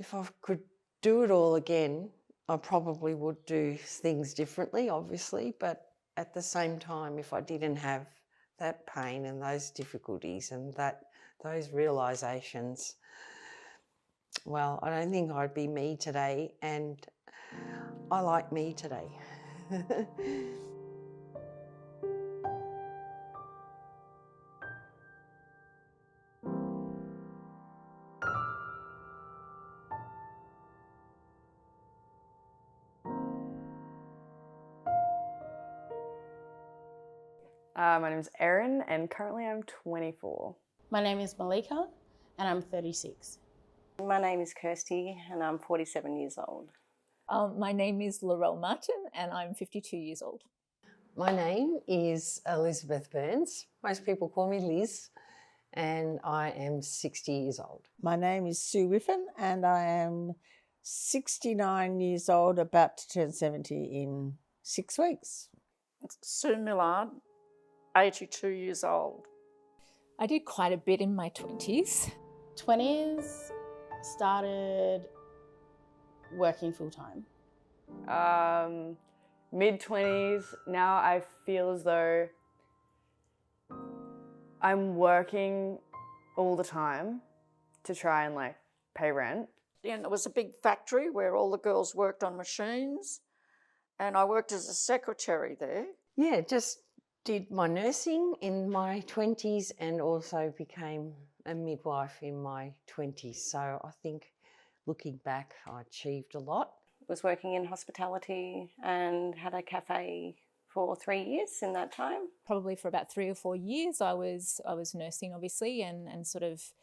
If I could do it all again, I probably would do things differently, obviously, but at the same time, if I didn't have that pain and those difficulties and those realizations, well, I don't think I'd be me today, and I like me today. My name is Erin, and currently I'm 24. My name is Malika, and I'm 36. My name is Kirsty, and I'm 47 years old. My name is Laurel Martin, and I'm 52 years old. My name is Elizabeth Burns. Most people call me Liz, and I am 60 years old. My name is Sue Whiffen, and I am 69 years old, about to turn 70 in 6 weeks. Sue Millard, 82 years old. I did quite a bit in my 20s. 20s, started working full-time. Mid-20s, now I feel as though I'm working all the time to try and pay rent. And it was a big factory where all the girls worked on machines, and I worked as a secretary there. Yeah, just did my nursing in my 20s and also became a midwife in my 20s. So I think looking back, I achieved a lot. Was working in hospitality and had a cafe for 3 years in that time. Probably for about 3 or 4 years, I was nursing, obviously, and sort of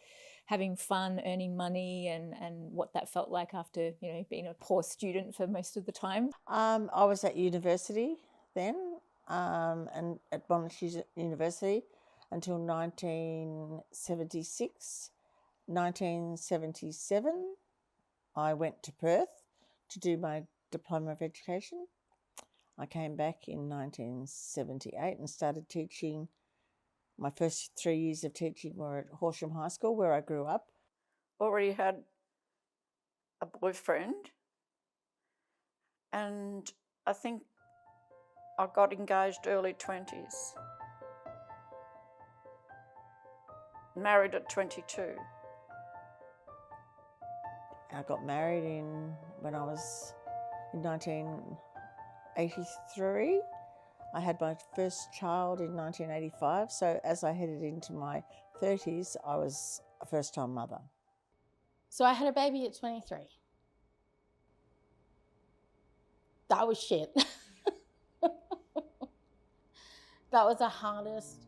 having fun, earning money, and what that felt like after being a poor student for most of the time. I was at university then, and at Monash University until 1976. 1977, I went to Perth to do my Diploma of Education. I came back in 1978 and started teaching. My first 3 years of teaching were at Horsham High School, where I grew up. Already had a boyfriend, and I think I got engaged early 20s. Married at 22. I got married when I was in 1983. I had my first child in 1985. So as I headed into my 30s, I was a first-time mother. So I had a baby at 23. That was shit. That was the hardest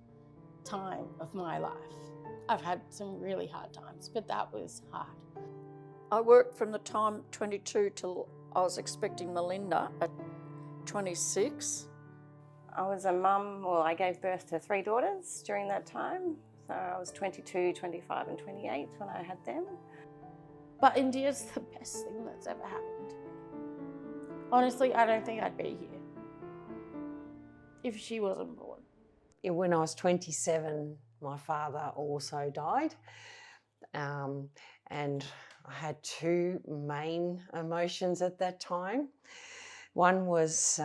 time of my life. I've had some really hard times, but that was hard. I worked from the time 22 till I was expecting Melinda at 26. I was a mum, I gave birth to 3 daughters during that time. So I was 22, 25 and 28 when I had them. But India's the best thing that's ever happened to me. Honestly, I don't think I'd be here if she wasn't born. When I was 27, my father also died. And I had 2 main emotions at that time. One was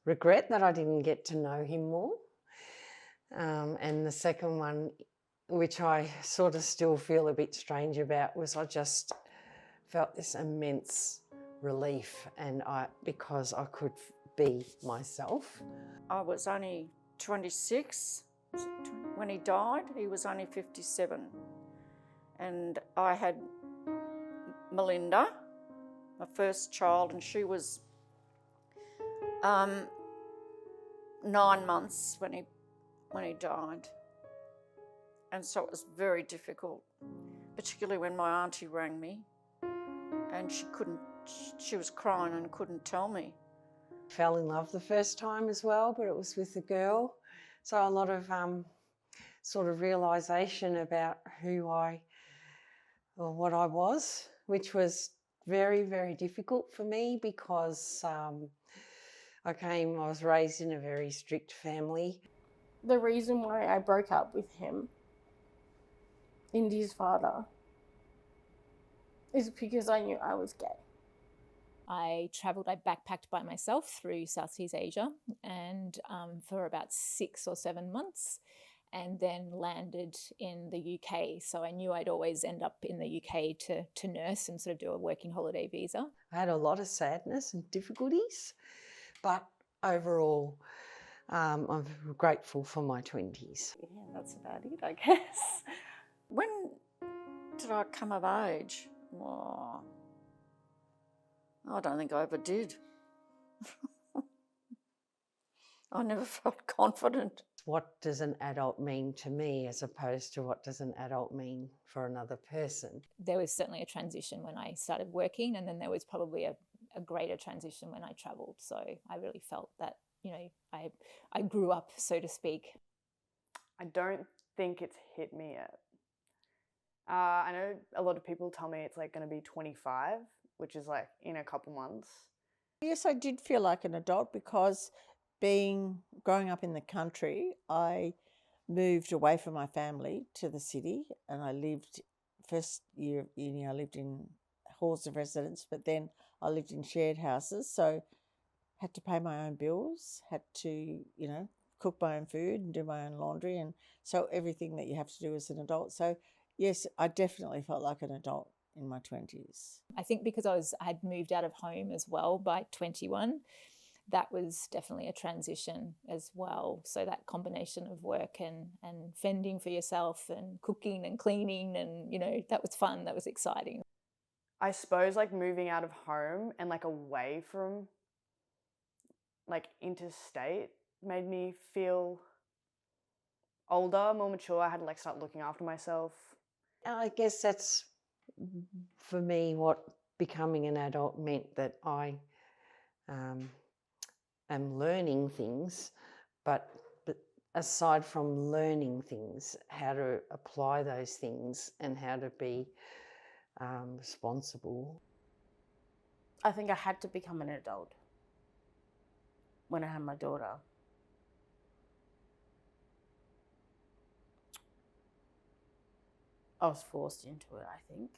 regret that I didn't get to know him more. And the second one, which I sort of still feel a bit strange about, was I just felt this immense relief, and because I could be myself. I was only 26 when he died. He was only 57. And I had Melinda, my first child, and she was 9 months when he died. And so it was very difficult, particularly when my auntie rang me and she was crying and couldn't tell me. Fell in love the first time as well, but it was with a girl. So a lot of sort of realisation about what I was, which was very, very difficult for me because I was raised in a very strict family. The reason why I broke up with him, Indy's father, It's because I knew I was gay. I backpacked by myself through Southeast Asia and for about 6 or 7 months, and then landed in the UK. So I knew I'd always end up in the UK to nurse and sort of do a working holiday visa. I had a lot of sadness and difficulties, but overall, I'm grateful for my 20s. Yeah, that's about it, I guess. When did I come of age? Oh, I don't think I ever did. I never felt confident. What does an adult mean to me as opposed to what does an adult mean for another person? There was certainly a transition when I started working, and then there was probably a greater transition when I travelled. So I really felt that, you know, I grew up, so to speak. I don't think it's hit me yet. I know a lot of people tell me it's like going to be 25, which is like in a couple months. Yes, I did feel like an adult because growing up in the country, I moved away from my family to the city, and I lived, first year of uni, I lived in halls of residence, but then I lived in shared houses, so had to pay my own bills, had to, you know, cook my own food and do my own laundry, and so everything that you have to do as an adult. So yes, I definitely felt like an adult in my 20s. I think because I had moved out of home as well by 21, that was definitely a transition as well. So that combination of work and fending for yourself and cooking and cleaning, and, you know, that was fun, that was exciting. I suppose like moving out of home and like away from like interstate made me feel older, more mature. I had to like start looking after myself. I guess that's, for me, what becoming an adult meant, that I am learning things, but aside from learning things, how to apply those things and how to be responsible. I think I had to become an adult when I had my daughter. I was forced into it, I think.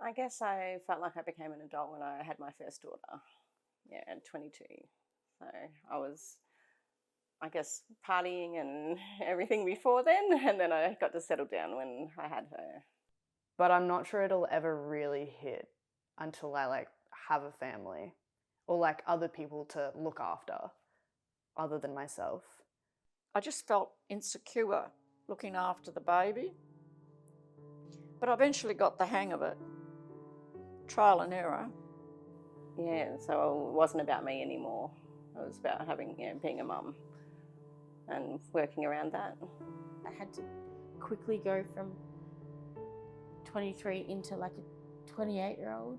I guess I felt like I became an adult when I had my first daughter. Yeah, at 22. So I was, I guess, partying and everything before then, and then I got to settle down when I had her. But I'm not sure it'll ever really hit until I like have a family or like other people to look after other than myself. I just felt insecure looking after the baby. But I eventually got the hang of it. Trial and error. Yeah, so it wasn't about me anymore. It was about having, you know, being a mum and working around that. I had to quickly go from 23 into like a 28-year-old.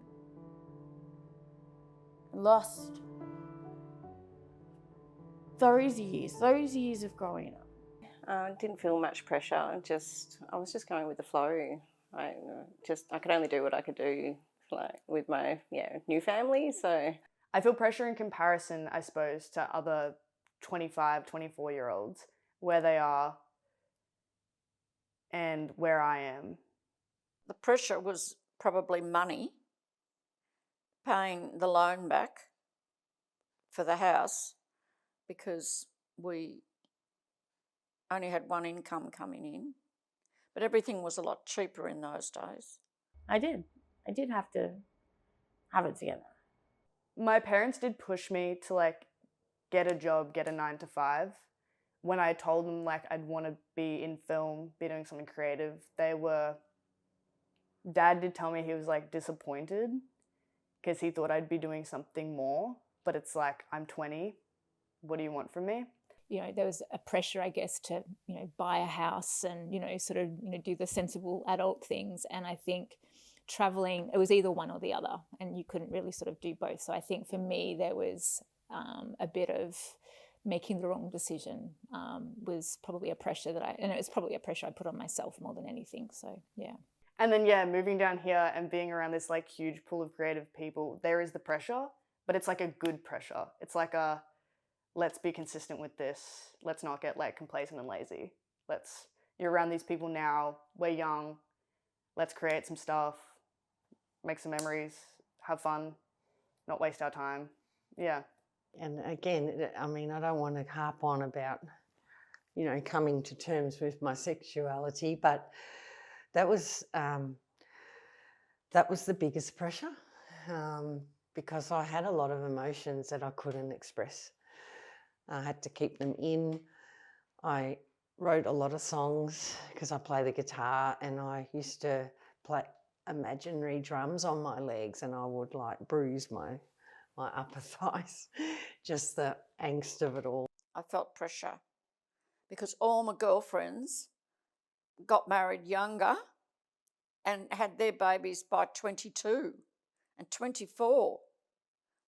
Lost those years of growing up. I didn't feel much pressure. I was just going with the flow. I could only do what I could do, like with my new family. So I feel pressure in comparison, I suppose, to other 25, 24-year-olds, where they are and where I am. The pressure was probably money, paying the loan back for the house, because we only had one income coming in. But everything was a lot cheaper in those days. I did have to have it together. My parents did push me to like get a job, get a 9-to-5. When I told them like I'd want to be in film, be doing something creative, Dad did tell me he was like disappointed because he thought I'd be doing something more, but it's like, I'm 20, what do you want from me? You know, there was a pressure, I guess, to, you know, buy a house and, you know, sort of, you know, do the sensible adult things. And I think traveling, it was either one or the other, and you couldn't really sort of do both. So I think for me, there was a bit of making the wrong decision was probably a pressure and it was probably a pressure I put on myself more than anything. So, yeah. And then, moving down here and being around this like huge pool of creative people, there is the pressure, but it's like a good pressure. It's like let's be consistent with this. Let's not get like complacent and lazy. You're around these people now, we're young, let's create some stuff, make some memories, have fun, not waste our time. Yeah. And again, I mean, I don't want to harp on about, you know, coming to terms with my sexuality, but that was the biggest pressure, because I had a lot of emotions that I couldn't express. I had to keep them in. I wrote a lot of songs because I play the guitar, and I used to play imaginary drums on my legs, and I would like bruise my upper thighs, just the angst of it all. I felt pressure because all my girlfriends got married younger and had their babies by 22 and 24.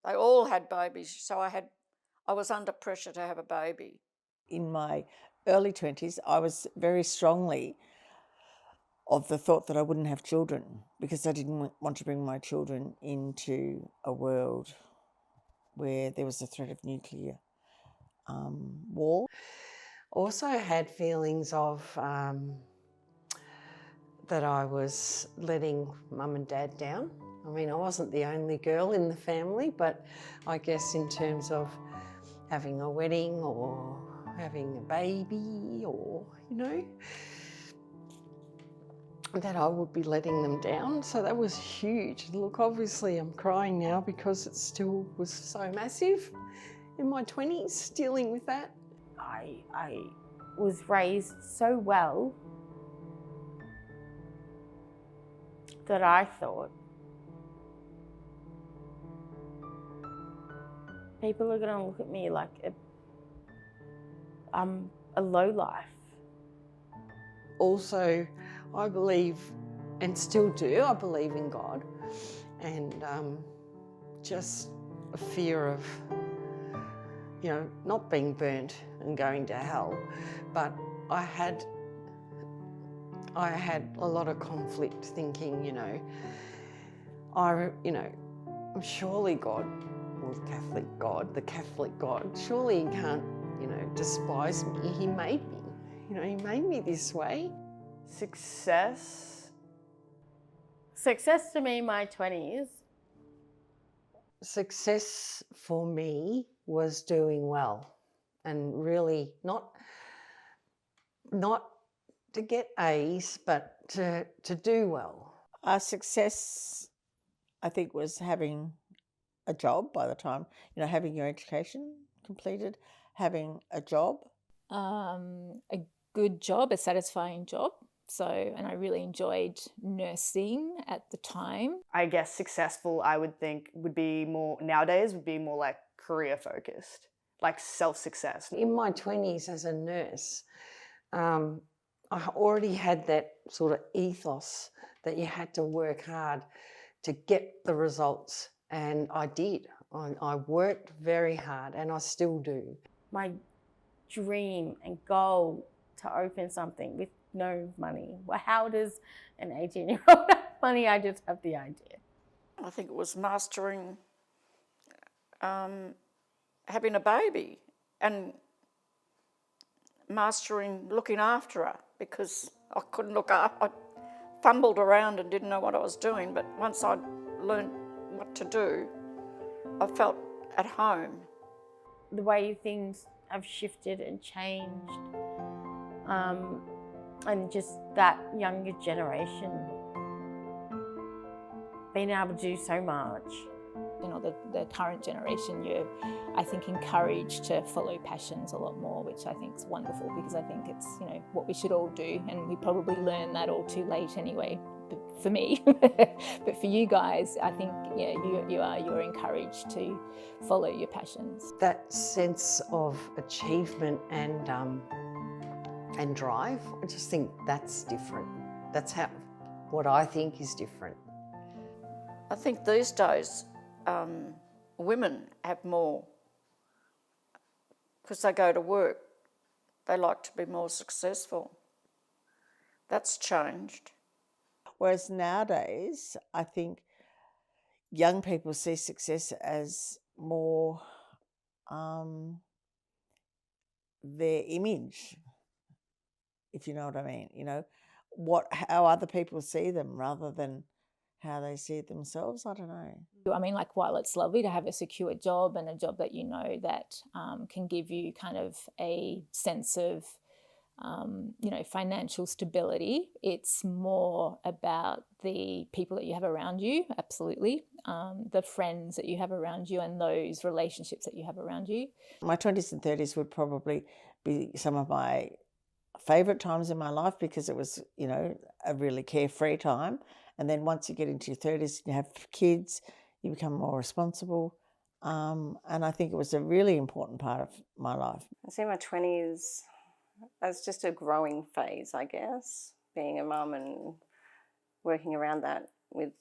They all had babies, so I was under pressure to have a baby. In my early 20s, I was very strongly of the thought that I wouldn't have children because I didn't want to bring my children into a world where there was a threat of nuclear war. Also had feelings of that I was letting mum and dad down. I mean, I wasn't the only girl in the family, but I guess in terms of having a wedding or having a baby, or, you know, that I would be letting them down. So that was huge. Look, obviously I'm crying now because it still was so massive in my 20s, dealing with that. I was raised so well that I thought people are going to look at me like I'm a lowlife. Also, I believe, and still do, I believe in God, and just a fear of, you know, not being burnt and going to hell. But I had a lot of conflict, thinking, surely God, or the Catholic God, surely he can't, despise me. He made me, he made me this way. Success To me in my 20s. Success for me was doing well, and really not to get A's, but to do well. Our success, I think, was having a job by the time, having your education completed, having a job. A good job, a satisfying job. So, and I really enjoyed nursing at the time. I guess successful, I would think, nowadays would be more like career focused, like self-success. In my 20s as a nurse, I already had that sort of ethos that you had to work hard to get the results, and I did. I worked very hard, and I still do. My dream and goal to open something with no money. Well, how does an 18-year-old have money? I just have the idea. I think it was mastering having a baby and mastering looking after her, because I couldn't look after. I fumbled around and didn't know what I was doing, but once I learned what to do, I felt at home. The way things have shifted and changed, and just that younger generation being able to do so much. The current generation, you're, I think, encouraged to follow passions a lot more, which I think is wonderful, because I think it's, what we should all do, and we probably learn that all too late anyway, for me. But for you guys, I think, you're encouraged to follow your passions. That sense of achievement and drive, I just think that's different. That's what I think is different. I think these days women have more, because they go to work. They like to be more successful. That's changed. Whereas nowadays, I think young people see success as more their image, if you know what I mean. How other people see them, rather than how they see themselves. I don't know. I mean, like, while it's lovely to have a secure job and a job that you know that can give you kind of a sense of, financial stability, it's more about the people that you have around you, absolutely, the friends that you have around you and those relationships that you have around you. My 20s and 30s would probably be some of my favourite times in my life because it was, a really carefree time. And then once you get into your 30s, you have kids, you become more responsible. And I think it was a really important part of my life. I see my 20s as just a growing phase, I guess, being a mum and working around that with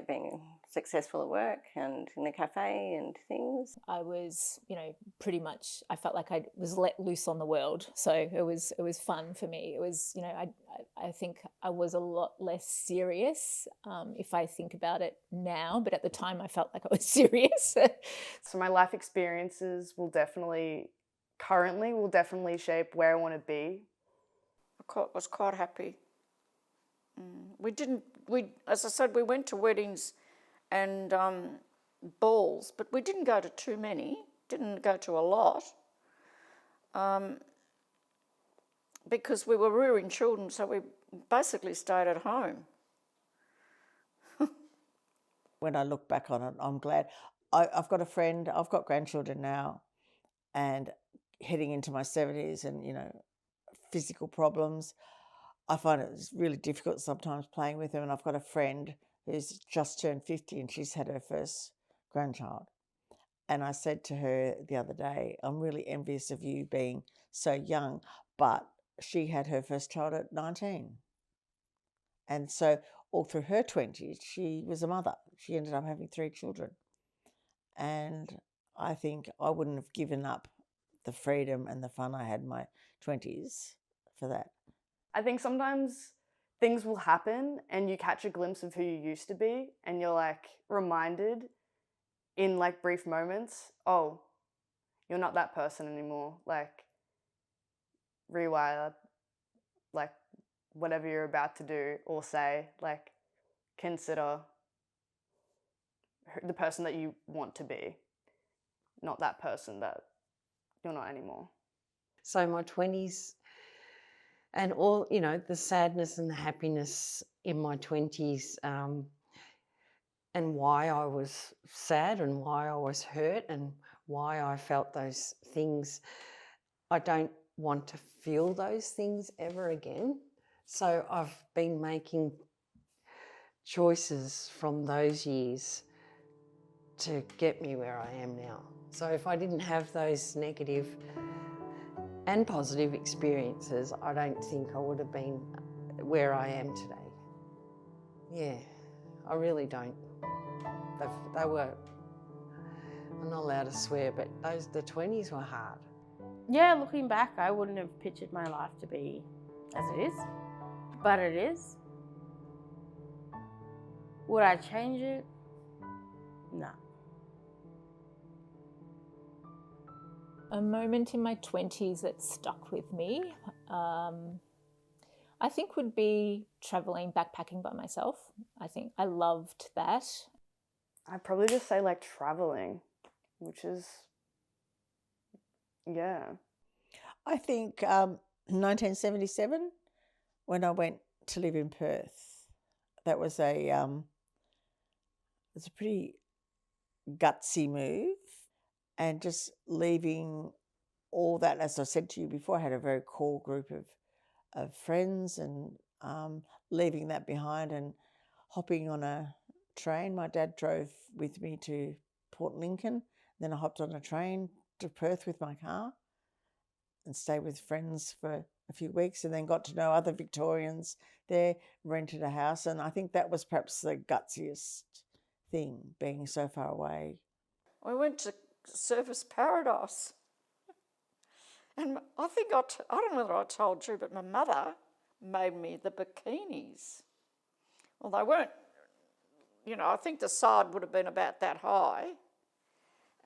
being successful at work and in the cafe and things. I was, pretty much, I felt like I was let loose on the world. So it was fun for me. It was, I think I was a lot less serious if I think about it now, but at the time I felt like I was serious. So my life experiences currently will definitely shape where I want to be. I was quite happy. As I said, we went to weddings and balls, but we didn't go to too many, didn't go to a lot, because we were rearing children, so we basically stayed at home. When I look back on it, I'm glad. I've got a friend, I've got grandchildren now, and heading into my 70s and, physical problems. I find it's really difficult sometimes playing with them, and I've got a friend who's just turned 50 and she's had her first grandchild. And I said to her the other day, I'm really envious of you being so young, but she had her first child at 19. And so all through her 20s, she was a mother. She ended up having 3 children. And I think I wouldn't have given up the freedom and the fun I had in my 20s for that. I think sometimes things will happen and you catch a glimpse of who you used to be and you're like reminded in like brief moments, oh, you're not that person anymore. Like rewire, like whatever you're about to do or say, like consider the person that you want to be, not that person that you're not anymore. So my 20s and all, the sadness and the happiness in my 20s, and why I was sad and why I was hurt and why I felt those things. I don't want to feel those things ever again. So I've been making choices from those years to get me where I am now. So if I didn't have those negative and positive experiences, I don't think I would have been where I am today. Yeah, I really don't. They were, I'm not allowed to swear, but the 20s were hard. Yeah, looking back, I wouldn't have pictured my life to be as it is, but it is. Would I change it? No. A moment in my 20s that stuck with me, I think would be traveling, backpacking by myself. I think I loved that. I'd probably just say like traveling, which is, yeah. I think 1977, when I went to live in Perth, that was a pretty gutsy move, and just leaving all that. As I said to you before, I had a very core group of friends, and leaving that behind and hopping on a train. My dad drove with me to Port Lincoln, then I hopped on a train to Perth with my car and stayed with friends for a few weeks, and then got to know other Victorians there, rented a house, and I think that was perhaps the gutsiest thing, being so far away. We went to Surfers Paradise, and I think I don't know whether I told you, but my mother made me the bikinis. Well, they weren't, I think the side would have been about that high,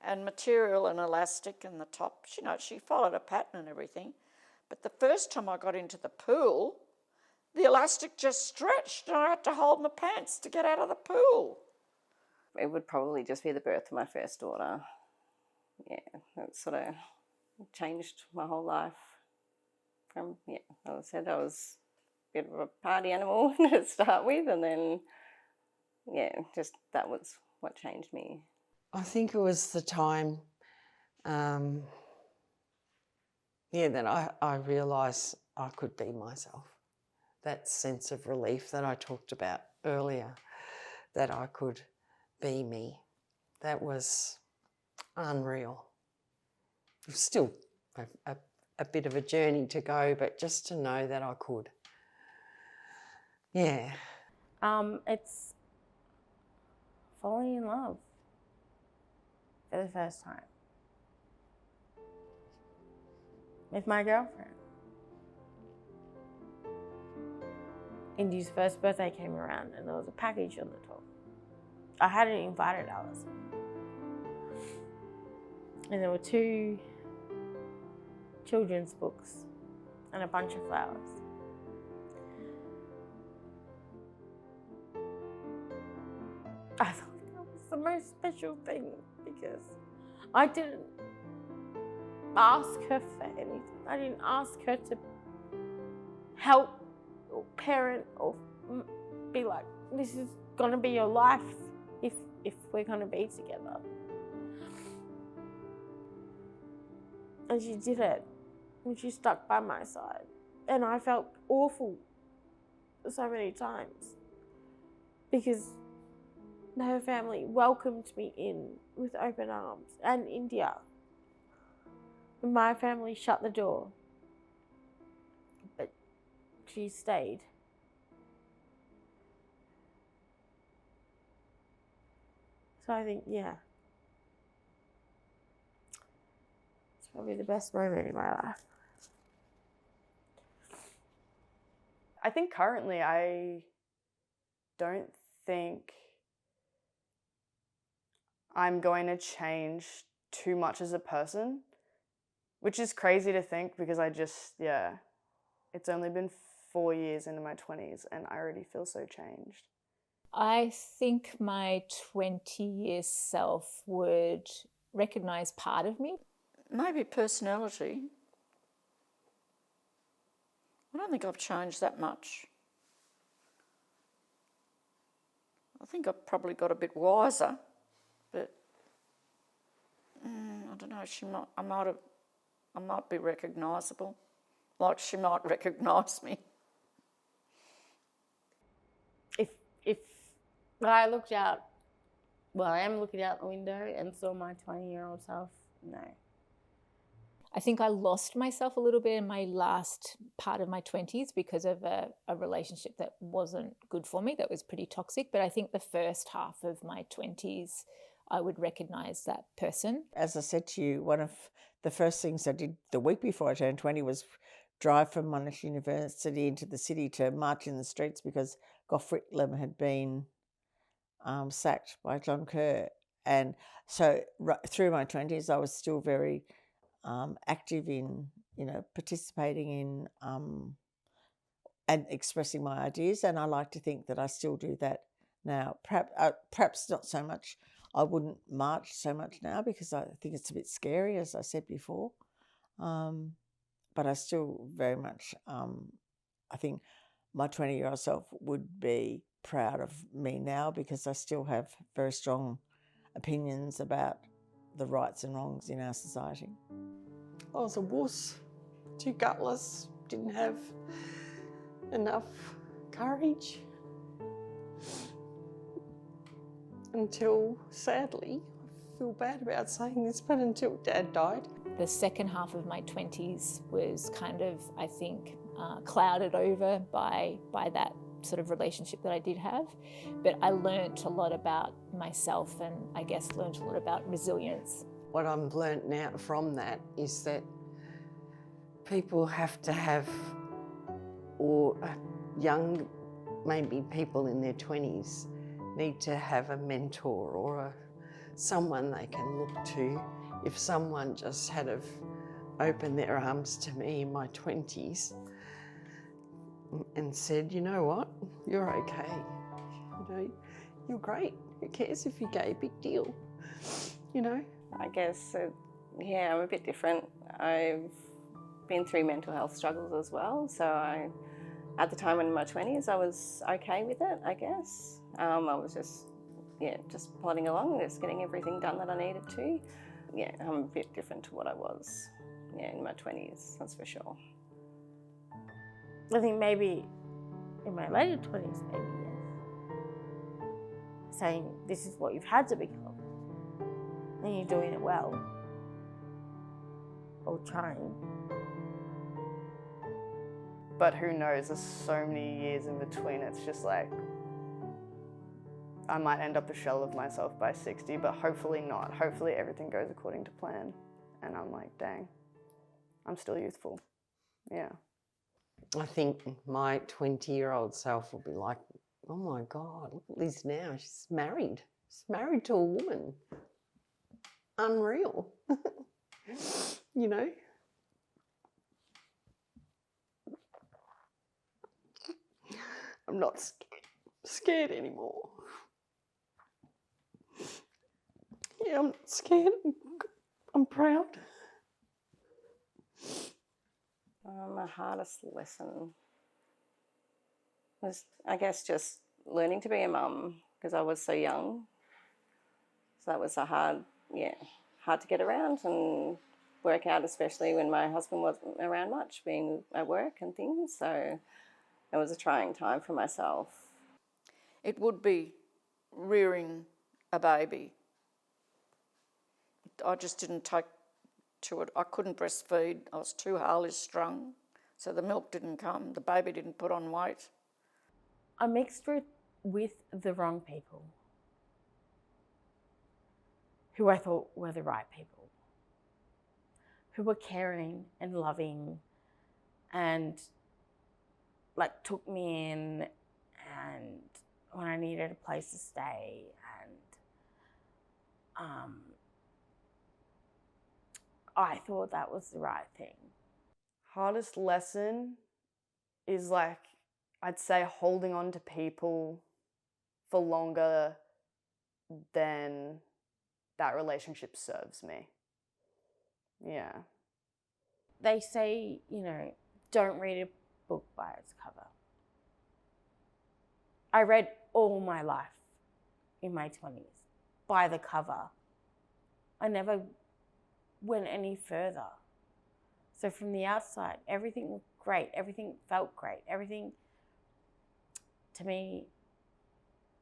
and material and elastic and the top, she followed a pattern and everything. But the first time I got into the pool, the elastic just stretched and I had to hold my pants to get out of the pool. It would probably just be the birth of my first daughter. Yeah, that sort of changed my whole life. From, yeah, as I said, I was a bit of a party animal to start with, and then, yeah, just that was what changed me. I think it was the time, that I realised I could be myself. That sense of relief that I talked about earlier, that I could be me. That was unreal. It was still a bit of a journey to go, but just to know that I could. Yeah. It's falling in love for the first time with my girlfriend. Indy's first birthday came around and there was a package on the top. I hadn't invited Alison. And there were 2 children's books and a bunch of flowers. I thought that was the most special thing because I didn't ask her for anything. I didn't ask her to help or parent or be like, this is going to be your life if we're going to be together. And she did it. And she stuck by my side. And I felt awful so many times because her family welcomed me in with open arms, and India. And my family shut the door. But she stayed. So I think, yeah, it's probably the best moment in my life. I think currently I don't think I'm going to change too much as a person, which is crazy to think because it's only been 4 years into my 20s and I already feel so changed. I think my 20-year self would recognise part of me. Maybe personality. I don't think I've changed that much. I think I've probably got a bit wiser, but I don't know. I might be recognisable, like she might recognise me. If I looked out, well, I am looking out the window and saw my 20-year-old self, no. I think I lost myself a little bit in my last part of my 20s because of a relationship that wasn't good for me, that was pretty toxic. But I think the first half of my 20s, I would recognise that person. As I said to you, one of the first things I did the week before I turned 20 was drive from Monash University into the city to march in the streets because Gough Whitlam had been sacked by John Kerr. And so through my 20s, I was still very active in, participating in and expressing my ideas. And I like to think that I still do that now. Perhaps not so much. I wouldn't march so much now because I think it's a bit scary, as I said before. But I still very much, I think my 20-year-old self would be proud of me now because I still have very strong opinions about the rights and wrongs in our society. I was a wuss, too gutless, didn't have enough courage until, sadly, I feel bad about saying this, but until Dad died. The second half of my 20s was kind of, I think, clouded over by that sort of relationship that I did have. But I learnt a lot about myself and I guess learnt a lot about resilience. What I've learnt now from that is that people have to have, or young, maybe people in their 20s, need to have a mentor or someone they can look to. If someone just had have opened their arms to me in my 20s, and said, you know what, you're okay. You know, you're great. Who cares if you're gay? Big deal. You know? I guess, yeah, I'm a bit different. I've been through mental health struggles as well. So at the time in my 20s, I was okay with it, I guess. I was just plodding along, just getting everything done that I needed to. Yeah, I'm a bit different to what I was, in my 20s, that's for sure. I think maybe in my later 20s, maybe, yes. Saying this is what you've had to become, and you're doing it well, or trying. But who knows, there's so many years in between. It's just like, I might end up a shell of myself by 60, but hopefully not. Hopefully everything goes according to plan. And I'm like, dang, I'm still youthful. Yeah. I think my 20-year-old self will be like, oh my God, look at Liz now. She's married. She's married to a woman. Unreal. You know? I'm not scared anymore. Yeah, I'm not scared. I'm proud. My hardest lesson was, I guess, just learning to be a mum because I was so young. So that was hard to get around and work out, especially when my husband wasn't around much, being at work and things. So it was a trying time for myself. It would be rearing a baby. I just didn't take to it. I couldn't breastfeed. I was too highly strung, so the milk didn't come. The baby didn't put on weight. I mixed with the wrong people who I thought were the right people, who were caring and loving and like took me in and when I needed a place to stay and I thought that was the right thing. Hardest lesson is like, I'd say holding on to people for longer than that relationship serves me. Yeah. They say, don't read a book by its cover. I read all my life in my 20s by the cover. I never went any further. So from the outside, everything looked great. Everything felt great. Everything to me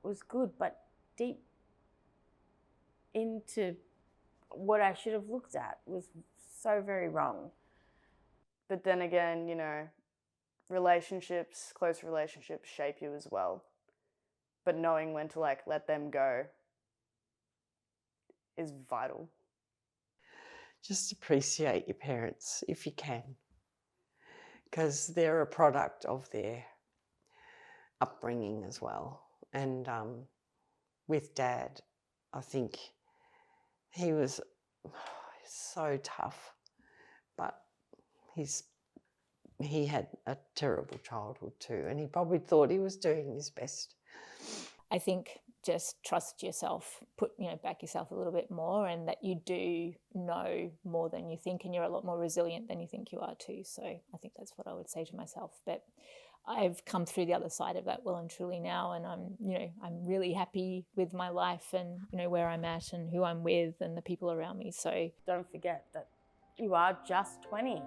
was good, but deep into what I should have looked at was so very wrong. But then again, relationships, close relationships shape you as well. But knowing when to let them go is vital. Just appreciate your parents if you can, because they're a product of their upbringing as well. And with Dad, I think he was so tough, but he had a terrible childhood too, and he probably thought he was doing his best. I think just trust yourself, back yourself a little bit more, and that you do know more than you think, and you're a lot more resilient than you think you are too. So I think that's what I would say to myself. But I've come through the other side of that well and truly now, and I'm really happy with my life and where I'm at and who I'm with and the people around me. So don't forget that you are just 20.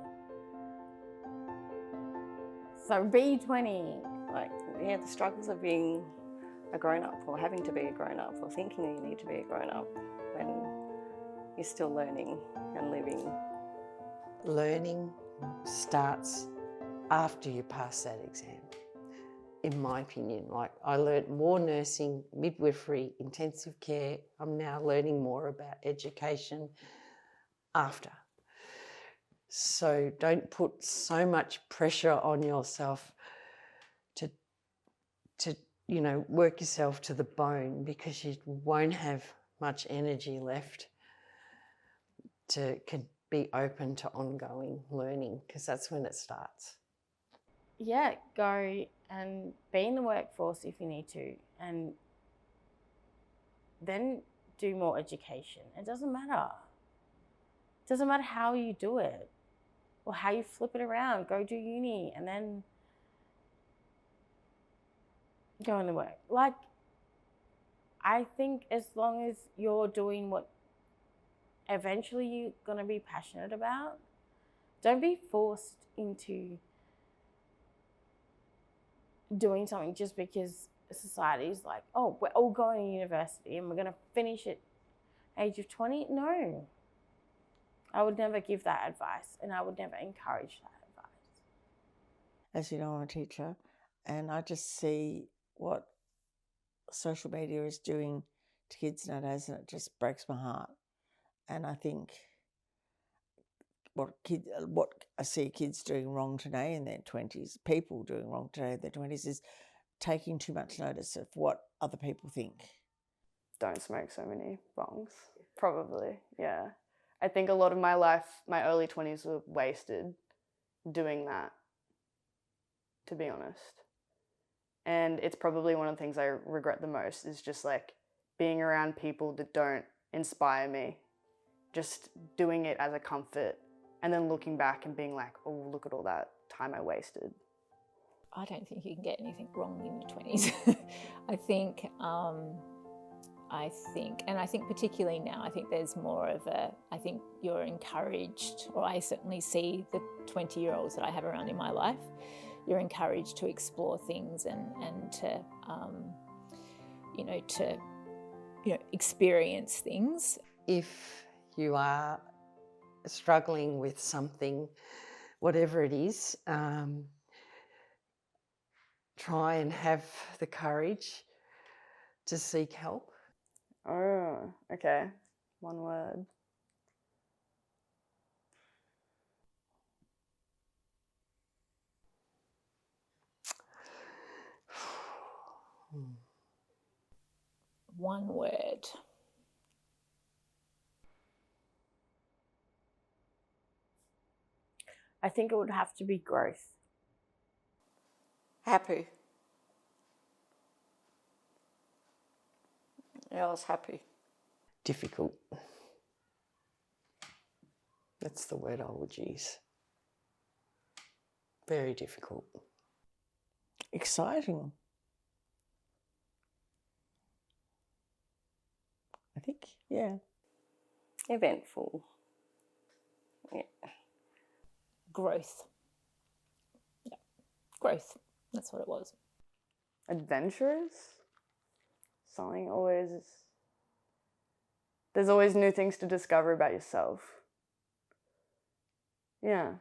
So be 20. The struggles of being a grown-up or having to be a grown-up or thinking you need to be a grown-up when you're still learning and living. Learning starts after you pass that exam, in my opinion. I learnt more nursing, midwifery, intensive care. I'm now learning more about education after. So don't put so much pressure on yourself to work yourself to the bone, because you won't have much energy left to be open to ongoing learning, because that's when it starts. yeah, go and be in the workforce if you need to, and then do more education. It doesn't matter. It doesn't matter how you do it or how you flip it around. Go do uni and then go into work. Like, I think as long as you're doing what eventually you're going to be passionate about, don't be forced into doing something just because society's like, oh, we're all going to university and we're going to finish at age of 20. No. I would never give that advice, and I would never encourage that advice. As you know, I'm a teacher, and I just see what social media is doing to kids nowadays, and it just breaks my heart. And I think what I see kids doing wrong today in their 20s, people doing wrong today in their 20s, is taking too much notice of what other people think. Don't smoke so many bongs. Probably, yeah. I think a lot of my life, my early 20s, were wasted doing that, to be honest. And it's probably one of the things I regret the most, is just like being around people that don't inspire me, just doing it as a comfort, and then looking back and being like, oh, look at all that time I wasted. I don't think you can get anything wrong in your 20s. I think particularly now, I think there's more of I think you're encouraged, or I certainly see the 20-year-olds that I have around in my life, you're encouraged to explore things and to, experience things. If you are struggling with something, whatever it is, try and have the courage to seek help. Oh, okay. One word. One word. I think it would have to be growth. Happy. Yeah, I was happy. Difficult. That's the word I would use. Very difficult. Exciting. I think, yeah. Eventful. Yeah. Growth. Yeah, growth. That's what it was. Adventurous? Something always... There's always new things to discover about yourself. Yeah.